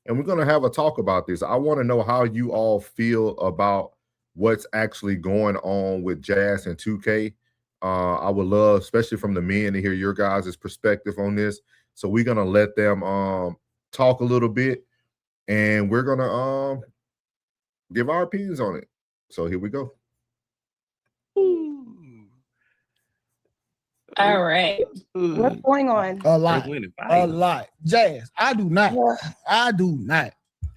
and we're gonna have a talk about this. I want to know how you all feel about what's actually going on with Jazz and 2K. I would love, especially from the men, to hear your guys' perspective on this. So we're gonna let them talk a little bit, and we're gonna give our opinions on it. So here we go. All right. What's going on? A lot. Jazz, I do not,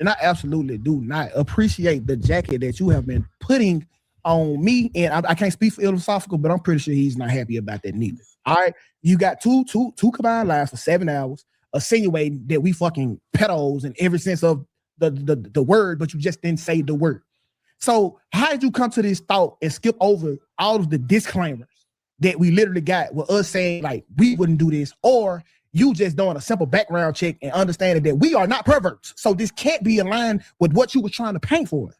and I absolutely do not appreciate the jacket that you have been putting on me. And I can't speak for philosophical, but I'm pretty sure he's not happy about that neither. All right. You got two combined lives for 7 hours, insinuating that we fucking pedos in every sense of the word, but you just didn't say the word. So how did you come to this thought and skip over all of the disclaimers that we literally got with us saying like we wouldn't do this, or you just doing a simple background check and understanding that we are not perverts? So this can't be aligned with what you were trying to paint for us.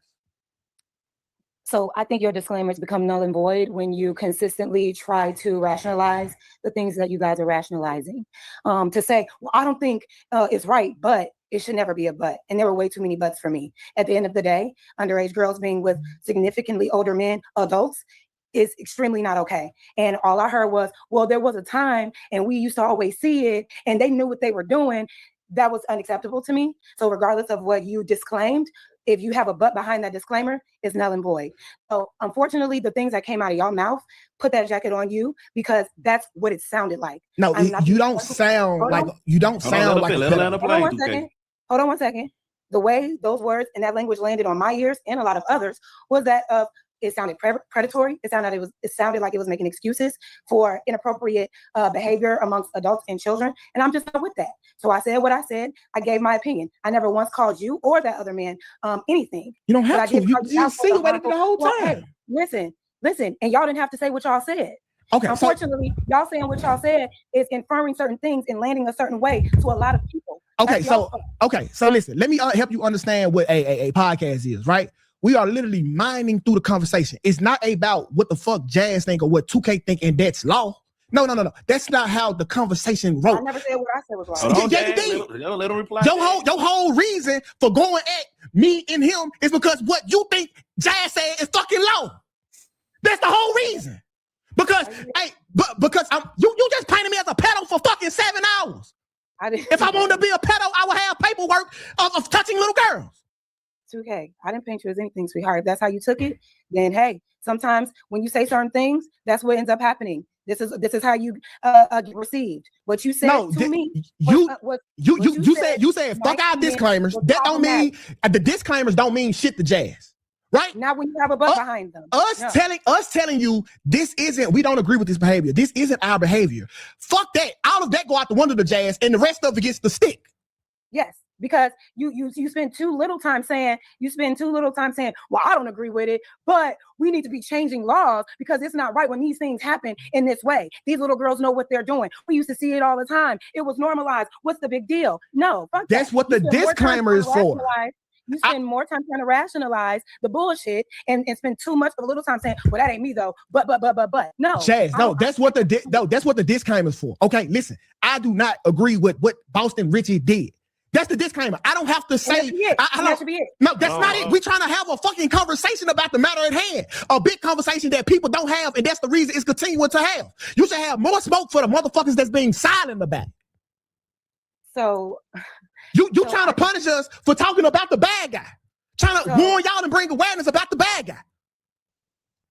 So I think your disclaimers become null and void when you consistently try to rationalize the things that you guys are rationalizing. To say, well, I don't think it's right, but it should never be a but. And there were way too many buts for me. At the end of the day, underage girls being with significantly older men, adults, is extremely not okay. And all I heard was, well, there was a time and we used to always see it and they knew what they were doing. That was unacceptable to me. So regardless of what you disclaimed, if you have a but behind that disclaimer, it's null and void. So unfortunately, the things that came out of your mouth put that jacket on you because that's what it sounded like. No, you don't sound like you don't sound like. Hold on one second. The way those words and that language landed on my ears and a lot of others was that of it sounded predatory. It sounded like it was making excuses for inappropriate behavior amongst adults and children. And I'm just not with that. So I said what I said. I gave my opinion. I never once called you or that other man anything. You don't have to. You insinuated the whole time. Hey, listen. And y'all didn't have to say what y'all said. Okay. Unfortunately, y'all saying what y'all said is inferring certain things and landing a certain way to a lot of people. Okay. So listen, let me help you understand what a podcast is, right? We are literally mining through the conversation. It's not about what the fuck Jazz think or what 2K think, and that's law. No. That's not how the conversation wrote. I never said what I said was wrong. Yeah, you did. Let him reply. Your whole reason for going at me and him is because what you think Jazz said is fucking law. That's the whole reason. Because you just painted me as a pedo for fucking 7 hours. If I wanted to be a pedo, I would have paperwork of touching little girls. 2K, I didn't paint you as anything, sweetheart. If that's how you took it, then hey, sometimes when you say certain things, that's what ends up happening. This is how you get received. What you said to me. You said fuck our disclaimers. That don't mean the disclaimers don't mean shit to Jazz. Right? Not when you have a butt behind them. Telling you we don't agree with this behavior. This isn't our behavior. Fuck that. All of that go out the window to Jazz, and the rest of it gets the stick. Yes. Because you spend too little time saying, well, I don't agree with it, but we need to be changing laws because it's not right when these things happen in this way. These little girls know what they're doing. We used to see it all the time. It was normalized. What's the big deal? No. That's what the disclaimer is for. You spend more time trying to rationalize the bullshit and spend too much of a little time saying, well, that ain't me though. But no. Jazz, that's what the disclaimer is for. Okay, listen, I do not agree with what Boston Richie did. That's the disclaimer. I don't have to say. That should be it. No, that's not it. We're trying to have a fucking conversation about the matter at hand. A big conversation that people don't have, and that's the reason it's continuing to have. You should have more smoke for the motherfuckers that's being silent about it. So you trying to punish us for talking about the bad guy. Trying to warn y'all and bring awareness about the bad guy.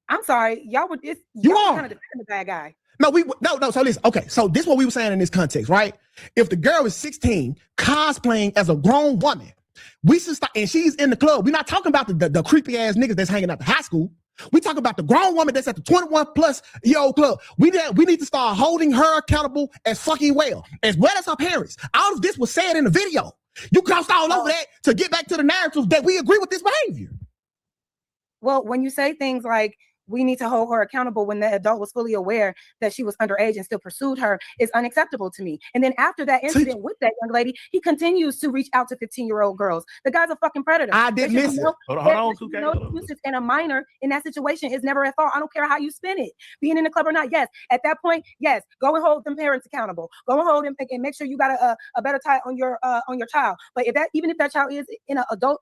I'm sorry. Y'all would trying to defend the bad guy. No. So listen. Okay. So this is what we were saying in this context, right? If the girl is 16, cosplaying as a grown woman, we should start, and she's in the club. We're not talking about the creepy ass niggas that's hanging out the high school. We talk about the grown woman that's at the 21+ year old club. We need to start holding her accountable as fucking well as her parents. All of this was said in the video. You crossed all over that to get back to the narrative that we agree with this behavior. Well, when you say things like we need to hold her accountable when the adult was fully aware that she was underage and still pursued her is unacceptable to me. And then after that incident with that young lady, he continues to reach out to 15-year-old girls. The guy's a fucking predator. I didn't listen. Hold on, Tukay. No excuses, and a minor in that situation is never at fault. I don't care how you spin it. Being in the club or not, yes. At that point, yes, go and hold them parents accountable. Go and hold them and make sure you got a better tie on your child. But even if that child is in an adult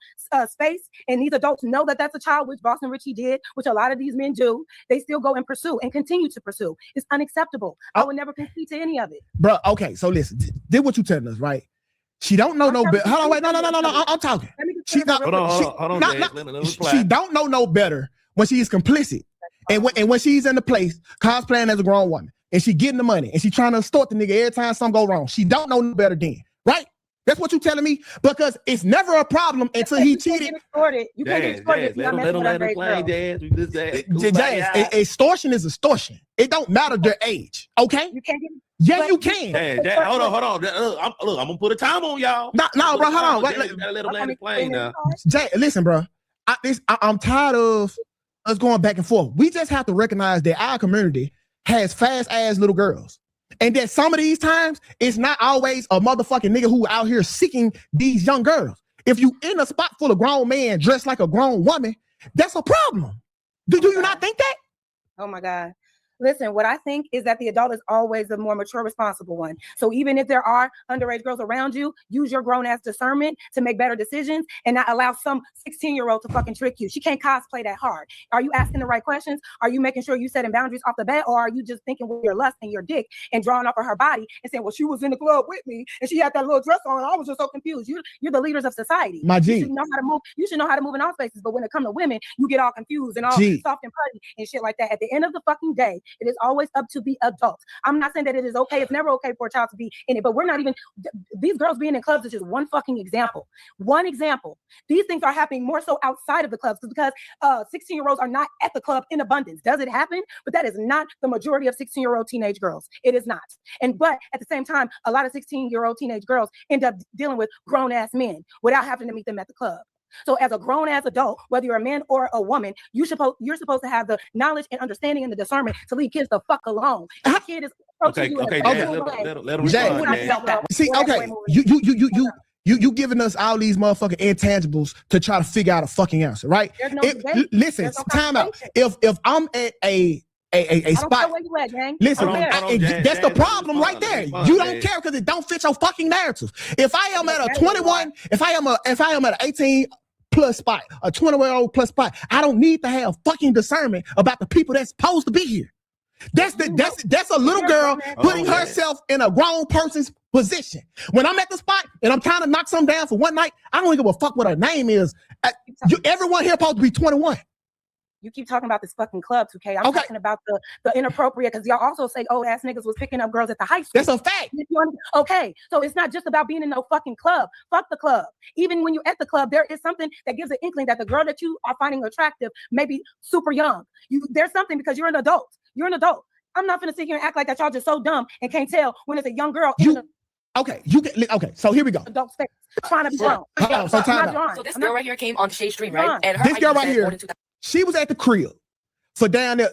space, and these adults know that that's a child, which Boston Richie did, which a lot of these men do, they still go and pursue and continue to pursue. It's unacceptable. I would never concede to any of it. Bro, okay, so listen, did what you telling us, right? She don't know no better. Hold on, wait, no, I'm talking. She don't know no better when she is complicit. And when she's in the place, cosplaying as a grown woman, and she getting the money, and she trying to extort the nigga every time something go wrong. She don't know no better then, right? That's what you telling me? Because it's never a problem until he cheated. You can't get extorted. Let him explain, Jazz. Extortion is extortion. It don't matter their age, okay? You can't get. Yeah, you can. Hold on. Look, I'm gonna put a time on y'all. No, bro, hold on. Wait, gotta let him land the plane now. Jay, listen, bro. I'm tired of us going back and forth. We just have to recognize that our community has fast-ass little girls. And that some of these times, it's not always a motherfucking nigga who out here seeking these young girls. If you in a spot full of grown men dressed like a grown woman, that's a problem. Do you not think that? Oh my God. Listen, what I think is that the adult is always the more mature, responsible one. So even if there are underage girls around you, use your grown-ass discernment to make better decisions and not allow some 16-year-old to fucking trick you. She can't cosplay that hard. Are you asking the right questions? Are you making sure you setting boundaries off the bat? Or are you just thinking with your lust and your dick and drawing off of her body and saying, well, she was in the club with me and she had that little dress on. I was just so confused. You're the leaders of society. My G. You should know how to move. You should know how to move in all spaces. But when it comes to women, you get all confused and all soft and putty and shit like that. At the end of the fucking day, it is always up to the adults. I'm not saying that it is okay. It's never okay for a child to be in it, but we're not even, these girls being in clubs is just one fucking example. One example. These things are happening more so outside of the clubs because 16-year-olds are not at the club in abundance. Does it happen? But that is not the majority of 16-year-old teenage girls. It is not. But at the same time, a lot of 16-year-old teenage girls end up dealing with grown-ass men without having to meet them at the club. So as a grown-ass adult, whether you're a man or a woman, you're supposed to have the knowledge and understanding and the discernment to leave kids the fuck alone. If a kid is okay. Let him respond. See, okay, you giving us all these motherfucking intangibles to try to figure out a fucking answer, right? Listen, time out. If I'm at a spot. Listen, that's the problem right there. You don't care because it don't fit your fucking narrative. If I am at a 21, if I am at an 18 plus spot, a 21-year-old plus spot, I don't need to have fucking discernment about the people that's supposed to be here. That's a little girl putting herself in a grown person's position. When I'm at the spot and I'm trying to knock something down for one night, I don't give a fuck what her name is. Everyone here supposed to be 21. You keep talking about this fucking club, Tukay. I'm talking about the inappropriate, because y'all also say old ass niggas was picking up girls at the high school. That's a fact. Okay, so it's not just about being in no fucking club. Fuck the club. Even when you're at the club, there is something that gives an inkling that the girl that you are finding attractive may be super young. There's something because you're an adult. You're an adult. I'm not gonna sit here and act like that y'all just so dumb and can't tell when it's a young girl. Okay, so here we go. Adult space, trying to be grown. So this girl right here came on the Shade Stream, right? And this girl right here, she was at the crib for down there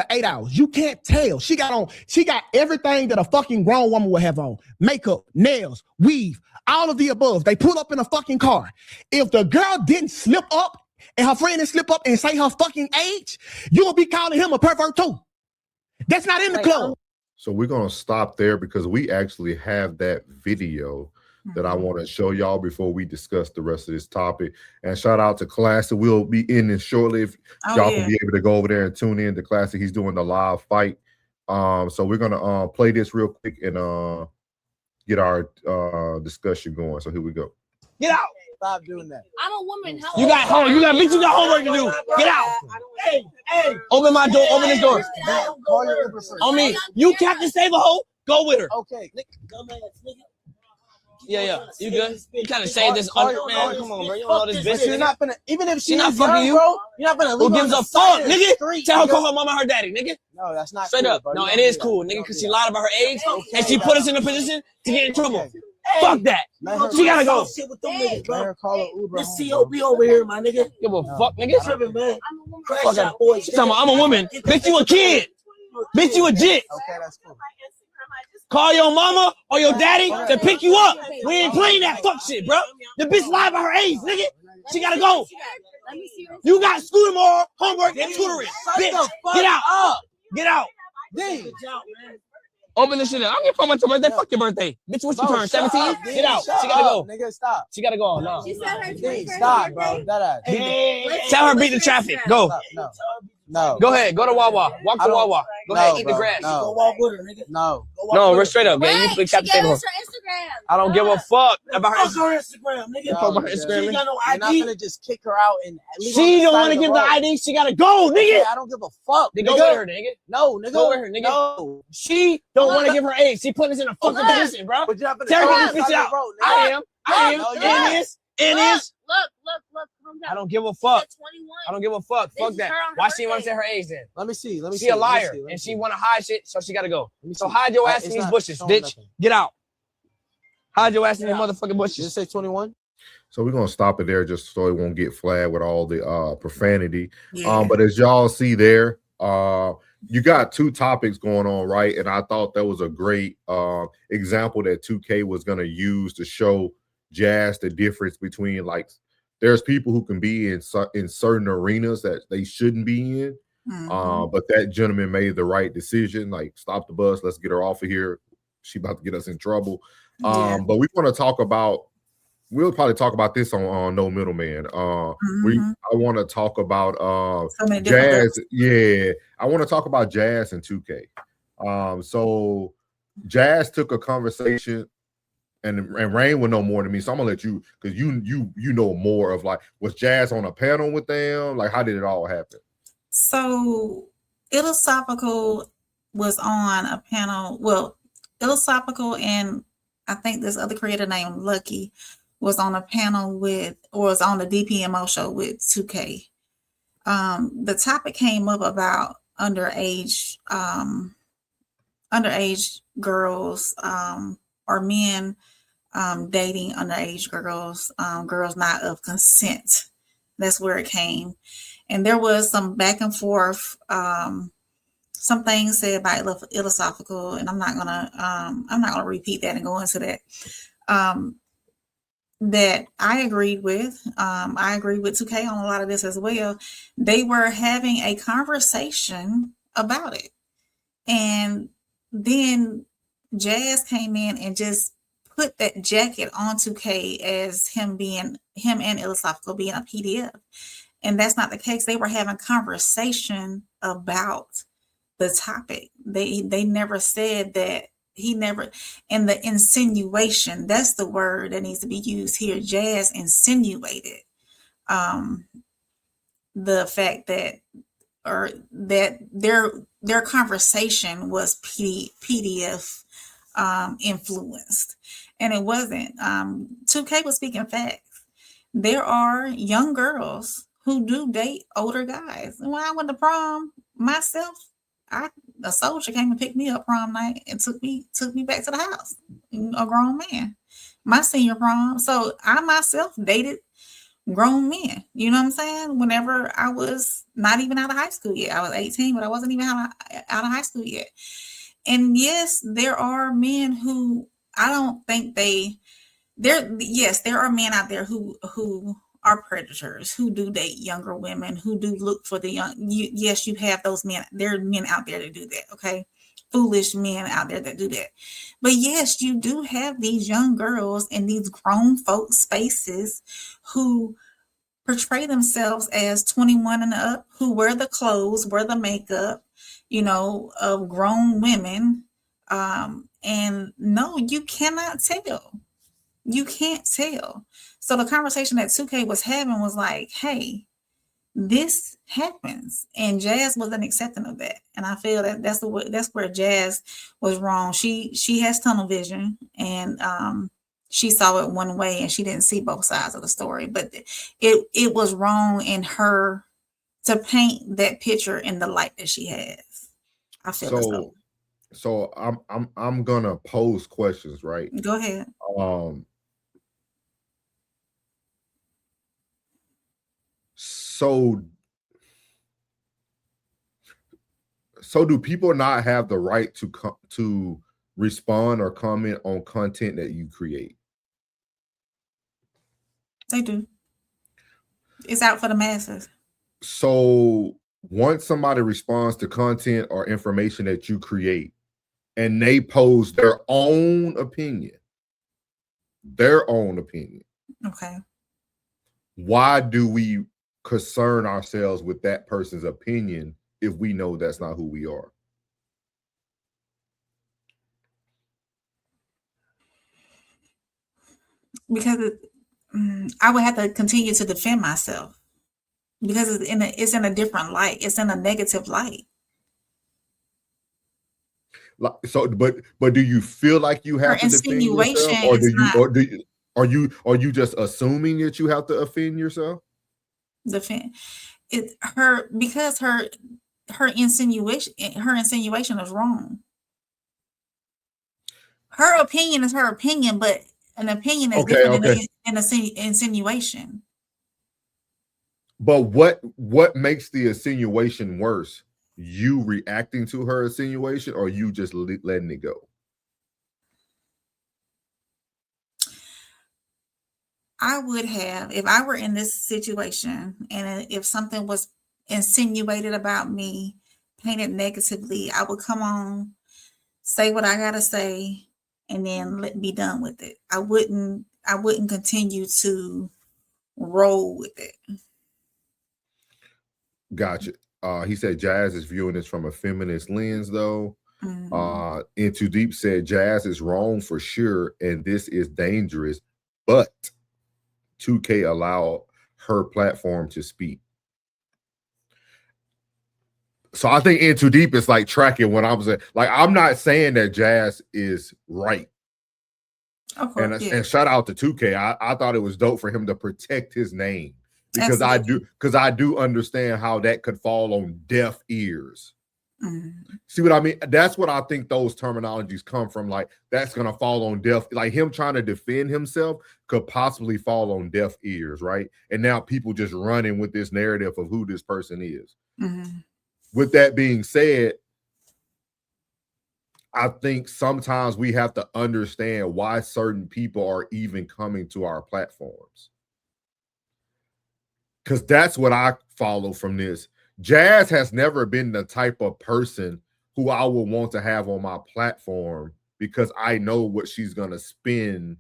8 hours. You can't tell. She got everything that a fucking grown woman would have on. Makeup, nails, weave, all of the above. They pull up in a fucking car. If the girl didn't slip up and her friend didn't slip up and say her fucking age, you will be calling him a pervert too. That's not in the club. So we're going to stop there because we actually have that video that I want to show y'all before we discuss the rest of this topic. And shout out to Classic. We'll be in this shortly. If y'all can be able to go over there and tune in to Classic. He's doing the live fight. So we're going to play this real quick and get our discussion going. So here we go. Get out. Stop doing that. I'm a woman. You got homework to do. Get out. Hey. Open my door. Open this door. On me. You Captain Save a Hoe? Go with her. Okay. Yeah. You good? You kind of say this under, man. Come on, bro. You don't know this bitch. You're not gonna, even if she's not fucking you, bro, you're not gonna. Who gives a fuck, nigga? Tell her call her mama her daddy, nigga. No, that's not straight cool, up. Bro. No, it is cool, nigga, because she lied about her age and she put us in a position to get in trouble. Fuck that. She gotta go. Shit with them niggas, bro. Let her call her Uber This home, COB over here, my nigga. Give a fuck, nigga. Tripping, man. Crash Fuck out, boys. She talking about, I'm a woman. Bitch, you a kid. Bitch, you a jit. Okay, that's cool. Call your mama or your daddy to pick you up. We ain't playing that fuck shit, bro. The bitch lied about her age, nigga. She gotta go. You got school tomorrow, homework, and tutoring. Bitch, get out. Get out. Open this shit up. I don't give a fuck about your birthday. Fuck your birthday. Bitch, what you turn? 17? Get out. She gotta go. Nigga, stop. She gotta go. No. Stop, bro. That Tell her beat the traffic. Go. No. Go ahead. Go to Wawa. Walk to Wawa. Go ahead. Eat the grass. Go walk with her, nigga. No. No, we're straight up, man. You cap the table. I don't give a fuck about her. Fuck her Instagram, nigga. Fuck about her Instagram. She ain't got no You're not ID. gonna just kick her out and leave her on She the don't side want to of give the road. ID. She gotta go, nigga. Yeah, I don't give a fuck. Then nigga. go with her, nigga. No, nigga. Go with her, nigga. No. She don't want to give her age. She put us in a fucking position, bro. But you're not gonna Tell her go to outside get this the out. road, nigga. I am. No, you're And not. is. And is. Look, calm down. I don't give a fuck. She's 21. I don't give a fuck. Fuck This that. is her on her Why she want to birthday. say her age then? Let me see. Let me see. She a let me liar see, let me and see. she want to hide shit, so she gotta go. Let me So see. hide your ass It's in these not bushes, showing bitch. nothing. Get out. Hide your ass in these motherfucking Did it bushes. say 21? So we're gonna stop it there just so it won't get flagged with all the profanity. But as y'all see there, you got two topics going on, right? And I thought that was a great example that 2K was gonna use to show Jazz the difference between, like, there's people who can be in certain arenas that they shouldn't be in. But that gentleman made the right decision. Like, stop the bus, let's get her off of here. She about to get us in trouble. But we want to talk about, we'll probably talk about this on No Middleman. I want to talk about Jazz. Yeah, I want to talk about Jazz and 2K. So Jazz took a conversation, and Rain would know more than me. So I'm gonna let you, because you know more of, like, was Jazz on a panel with them? Like, how did it all happen? So Philosophical was on a panel. Well, Philosophical and I think this other creator named Lucky was on a panel with, or was on the DPMO show with 2K. The topic came up about underage girls or men dating underage girls, girls not of consent. That's where it came. And there was some back and forth, some things said by Philosophical, and I'm not gonna repeat that and go into that. That I agreed with. I agree with 2K on a lot of this as well. They were having a conversation about it. And then Jazz came in and just put that jacket on 2K as him and Philosophical being a PDF. And that's not the case. They were having conversation about the topic. They never said that. He never, and the insinuation, that's the word that needs to be used here. Jazz insinuated the fact that, or that their conversation was PDF influenced, and it wasn't. 2K was speaking facts. There are young girls who do date older guys. And when I went to prom myself, a soldier came and picked me up prom night and took me back to the house. A grown man, my senior prom. So I myself dated grown men. You know what I'm saying? Whenever I was not even out of high school yet, I was 18, but I wasn't even out of high school yet. And yes, there are men who I don't think there are men out there who are predators, who do date younger women, who do look for the young. Yes, you have those men. There are men out there that do that, okay? Foolish men out there that do that. But yes, you do have these young girls in these grown folk spaces who portray themselves as 21 and up, who wear the clothes, wear the makeup, of grown women. And no, you cannot tell. You can't tell. So the conversation that 2K was having was like, hey, this happens. And Jazz wasn't accepting of that. And I feel that that's where Jazz was wrong. She has tunnel vision, and she saw it one way and she didn't see both sides of the story. But it was wrong in her to paint that picture in the light that she has. I feel as though. So I'm gonna pose questions, right? Go ahead. Um so do people not have the right to respond or comment on content that you create? They do. It's out for the masses. So once somebody responds to content or information that you create and they pose their own opinion, Okay. why do we concern ourselves with that person's opinion if we know that's not who we are? Because I would have to continue to defend myself because it's in a different light. It's in a negative light. So, but do you feel like you have to defend yourself, or are you just assuming that you have to offend yourself? Defend it because her insinuation is wrong. Her opinion is her opinion, but an opinion is different than an insinuation. But what makes the insinuation worse? You reacting to her insinuation, or you just letting it go? I would have, if I were in this situation and if something was insinuated about me, painted negatively, I would come on, say what I gotta say, and then be done with it. I wouldn't continue to roll with it. Gotcha. He said Jazz is viewing this from a feminist lens, though. Into Deep said Jazz is wrong for sure, and this is dangerous, but Tukay allowed her platform to speak. So I think Into Deep is like tracking what I'm saying. Like, I'm not saying that Jazz is right. And shout out to Tukay. I thought it was dope for him to protect his name. Because I do understand how that could fall on deaf ears. See what I mean? That's what I think those terminologies come from. Like, that's gonna fall on deaf, like him trying to defend himself could possibly fall on deaf ears, right? And now people just running with this narrative of who this person is. With that being said, I think sometimes we have to understand why certain people are even coming to our platforms. Because that's what I follow from this. Jazz has never been the type of person who I would want to have on my platform because I know what she's going to spin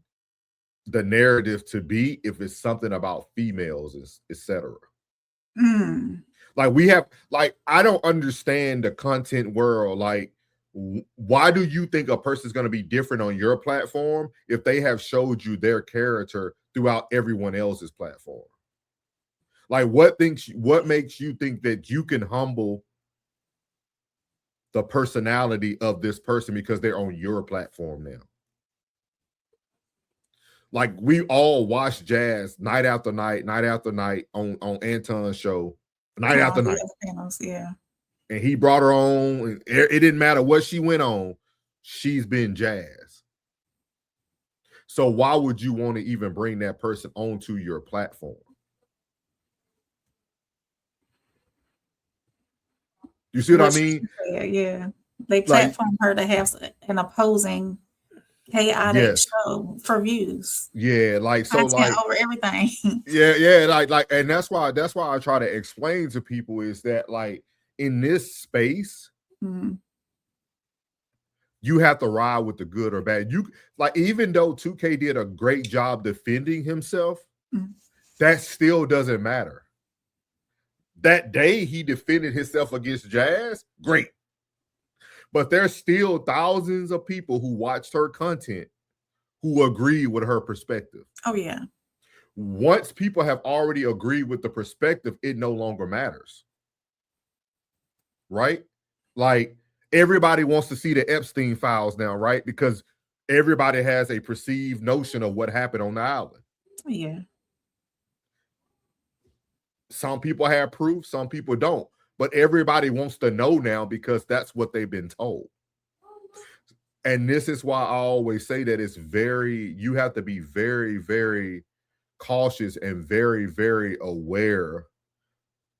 the narrative to be if it's something about females, etc. Like, we have, like, I don't understand the content world. Like, why do you think a person's going to be different on your platform if they have showed you their character throughout everyone else's platform? Like, what makes you think that you can humble the personality of this person because they're on your platform now? Like, we all watch Jazz night after night on Anton's show, night after night. Yeah. And he brought her on. It didn't matter what she went on. She's been Jazz. So why would you want to even bring that person onto your platform? You see what I mean? Yeah. They platform her to have an opposing chaotic show for views. Yeah, like, so like over everything. Yeah, like, and that's why I try to explain to people is that, like, in this space, you have to ride with the good or bad. You, like, even though Tukay did a great job defending himself, that still doesn't matter. That day he defended himself against Jazz, great. But there's still thousands of people who watched her content who agree with her perspective. Oh, yeah. Once people have already agreed with the perspective, it no longer matters. Right? Like, everybody wants to see the Epstein files now, right? Because everybody has a perceived notion of what happened on the island. Yeah. Some people have proof, some people don't. But everybody wants to know now because that's what they've been told. And this is why I always say that you have to be very, very cautious and very, very aware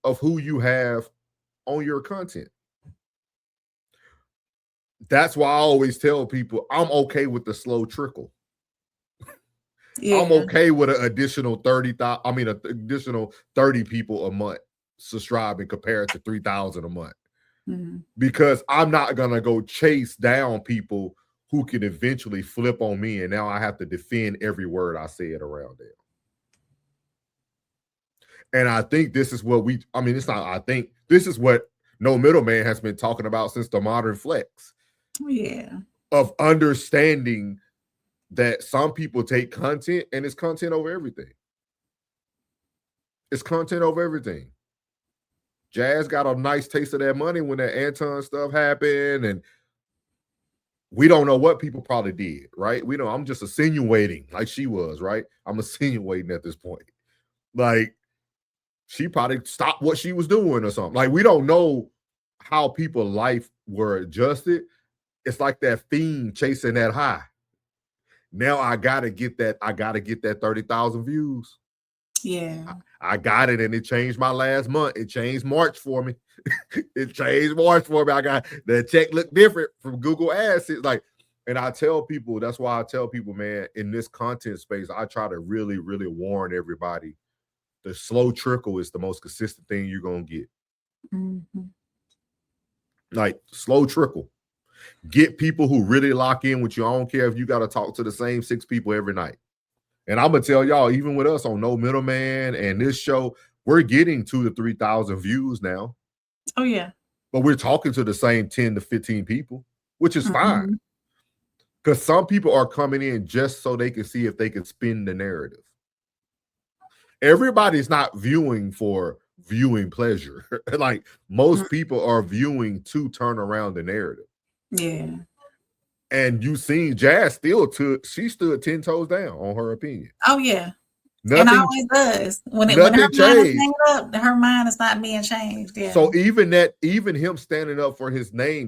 of who you have on your content. That's why I always tell people I'm okay with the slow trickle. Yeah. I'm okay with an additional 30,000. I mean, an additional 30 people a month subscribing compared to 3,000 a month. Because I'm not gonna go chase down people who can eventually flip on me, and now I have to defend every word I said around them. And I think this is what this is what No Middleman has been talking about since the modern flex. Yeah. Of understanding that some people take content and it's content over everything. It's content over everything. Jazz got a nice taste of that money when that Anton stuff happened, and we don't know what people probably did, right? We know I'm just insinuating like she was, right? I'm insinuating at this point. Like, she probably stopped what she was doing or something. Like, we don't know how people's life were adjusted. It's like that fiend chasing that high. Now I gotta get that 30,000 views. Yeah. I got it, and it changed my last month. It changed March for me. It changed March for me. I got the check looked different from Google Ads. It's like, and I tell people, that's why I tell people, man, in this content space, I try to really, really warn everybody. The slow trickle is the most consistent thing you're gonna get. Like, slow trickle. Get people who really lock in with you. I don't care if you got to talk to the same 6 people every night. And I'm gonna tell y'all, even with us on No Middleman and this show, we're getting 2,000 to 3,000 views now. Oh yeah. But we're talking to the same 10 to 15 people, which is fine. Because some people are coming in just so they can see if they can spin the narrative. Everybody's not viewing for viewing pleasure. Like, most people are viewing to turn around the narrative. Yeah. And you seen Jazz she stood 10 toes down on her opinion. Oh yeah. Nothing, and always does. When her mind is made up, her mind is not being changed. Yeah. So even him standing up for his name